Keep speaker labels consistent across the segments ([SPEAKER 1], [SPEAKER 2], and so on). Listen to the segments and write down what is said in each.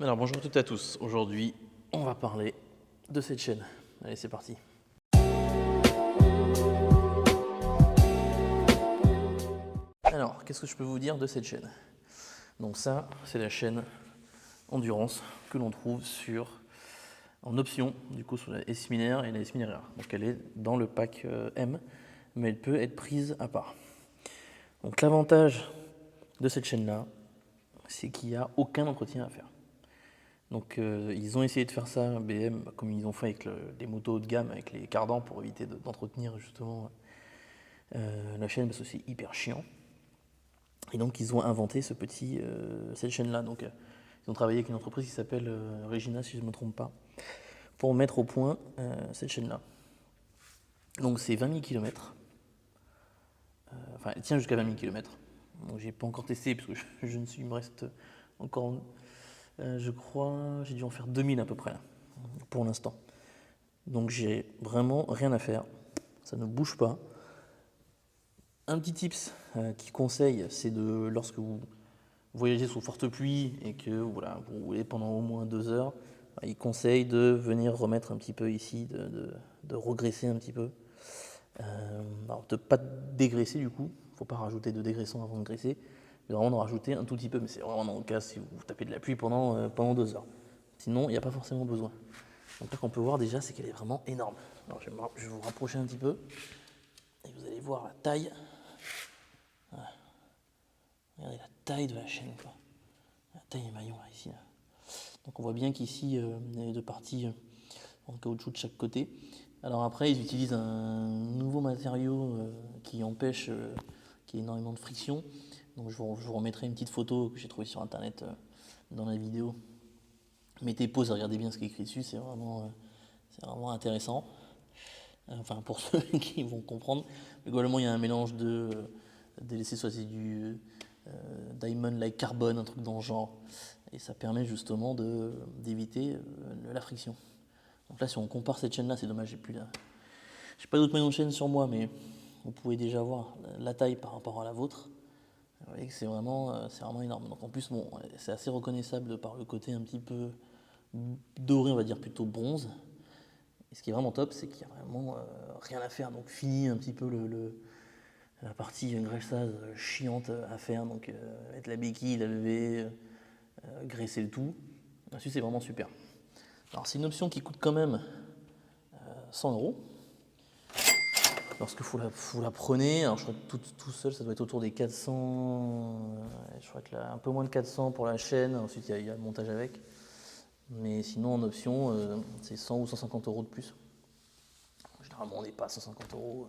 [SPEAKER 1] Alors bonjour à toutes et à tous, aujourd'hui on va parler de cette chaîne. Allez c'est parti. Alors qu'est-ce que je peux vous dire de cette chaîne? Donc ça c'est la chaîne Endurance que l'on trouve en option du coup sur la S-Miner et la S-Miner R. Donc elle est dans le pack M mais elle peut être prise à part. Donc l'avantage de cette chaîne là c'est qu'il n'y a aucun entretien à faire. Donc ils ont essayé de faire ça, BM, comme ils ont fait avec les motos haut de gamme, avec les cardans, pour éviter d'entretenir justement la chaîne, parce que c'est hyper chiant. Et donc ils ont inventé cette chaîne-là. Donc ils ont travaillé avec une entreprise qui s'appelle Regina, si je ne me trompe pas, pour mettre au point cette chaîne-là. Donc c'est 20 000 km. Enfin, elle tient jusqu'à 20 000 km. Donc j'ai pas encore testé, parce que il me reste encore... je crois, j'ai dû en faire 2000 à peu près, là, pour l'instant. Donc j'ai vraiment rien à faire, ça ne bouge pas. Un petit tips qui conseille, c'est de lorsque vous voyagez sous forte pluie et que voilà, vous roulez pendant au moins 2 heures, il conseille de venir remettre un petit peu ici, de regresser un petit peu. Alors de ne pas dégraisser du coup, il ne faut pas rajouter de dégraissant avant de graisser, mais vraiment d'en rajouter un tout petit peu, mais c'est vraiment dans le cas si vous tapez de la pluie pendant 2 heures. Sinon, il n'y a pas forcément besoin. Donc là qu'on peut voir déjà, c'est qu'elle est vraiment énorme. Alors je vais vous rapprocher un petit peu, et vous allez voir la taille. Voilà. Regardez la taille de la chaîne, quoi. La taille des maillons là, ici. Là. Donc on voit bien qu'ici, il y a les deux parties en caoutchouc de chaque côté. Alors après, ils utilisent un nouveau matériau qui empêche qu'il y ait énormément de friction. Donc je vous remettrai une petite photo que j'ai trouvée sur internet dans la vidéo. Mettez pause et regardez bien ce qui est écrit dessus, c'est vraiment intéressant. Enfin, pour ceux qui vont comprendre, mais globalement, il y a un mélange de DLC, soit c'est du Diamond Like Carbon, un truc dans le genre, et ça permet justement d'éviter la friction. Donc là, si on compare cette chaîne-là, c'est dommage, j'ai pas d'autres maillons de chaîne sur moi, mais vous pouvez déjà voir la taille par rapport à la vôtre. Vous voyez que c'est vraiment énorme. Donc en plus, bon, c'est assez reconnaissable par le côté un petit peu doré, on va dire plutôt bronze. Et ce qui est vraiment top, c'est qu'il n'y a vraiment rien à faire. Donc fini un petit peu la partie graissage chiante à faire. Donc mettre la béquille, la lever, graisser le tout. Ensuite, c'est vraiment super. Alors c'est une option qui coûte quand même 100 €. Lorsque vous la prenez, alors je crois que tout seul, ça doit être autour des 400. Je crois que là, un peu moins de 400 pour la chaîne. Ensuite, il y a le montage avec. Mais sinon, en option, c'est 100 ou 150 € de plus. Généralement, on n'est pas à 150 €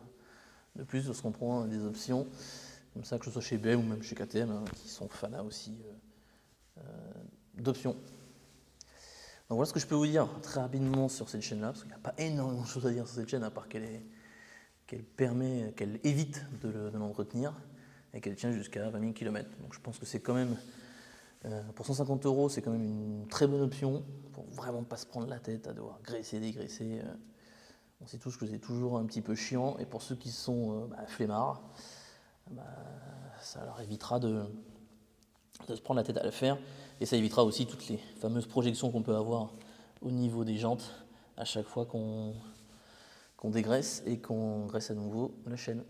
[SPEAKER 1] de plus lorsqu'on prend des options comme ça, que ce soit chez BM ou même chez KTM, qui sont fanats aussi d'options. Donc voilà ce que je peux vous dire très rapidement sur cette chaîne-là, parce qu'il n'y a pas énormément de choses à dire sur cette chaîne, à part qu'elle évite de l'entretenir et qu'elle tient jusqu'à 20 000 km. Donc je pense que c'est quand même, pour 150 €, c'est quand même une très bonne option pour vraiment pas se prendre la tête à devoir graisser, dégraisser. On sait tous que c'est toujours un petit peu chiant, et pour ceux qui sont flemmards, ça leur évitera de se prendre la tête à le faire, et ça évitera aussi toutes les fameuses projections qu'on peut avoir au niveau des jantes à chaque fois qu'on dégraisse et qu'on graisse à nouveau la chaîne.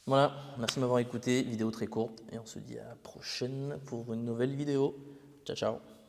[SPEAKER 1] Voilà, merci de m'avoir écouté, vidéo très courte, et on se dit à la prochaine pour une nouvelle vidéo. Ciao ciao.